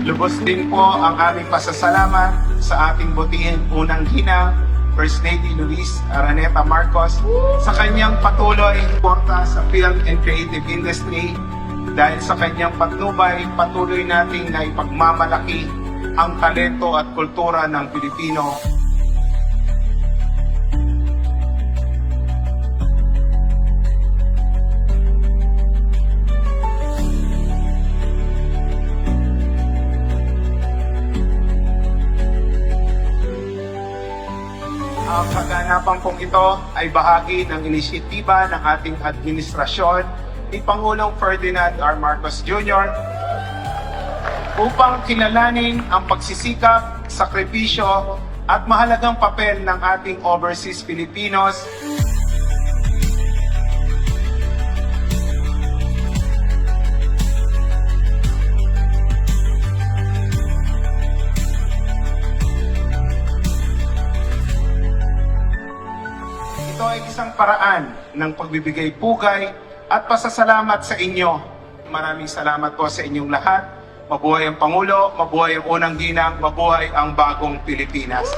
Lubos din po ang aming pasasalamat sa ating butihing unang ginang, First Lady Luis Araneta Marcos, sa kanyang patuloy suporta sa film and creative industry. Dahil sa kanyang patnubay, patuloy nating na ipagmamalaki ang talento at kultura ng Pilipino. Ang kaganapan pong ito ay bahagi ng inisyatiba ng ating administrasyon ni Pangulong Ferdinand R. Marcos Jr. upang kilalanin ang pagsisikap, sakripisyo at mahalagang papel ng ating overseas Filipinos Ito ay isang paraan ng pagbibigay pugay at pasasalamat sa inyo. Maraming salamat po sa inyong lahat. Mabuhay ang Pangulo, mabuhay ang unang ginang, mabuhay ang bagong Pilipinas.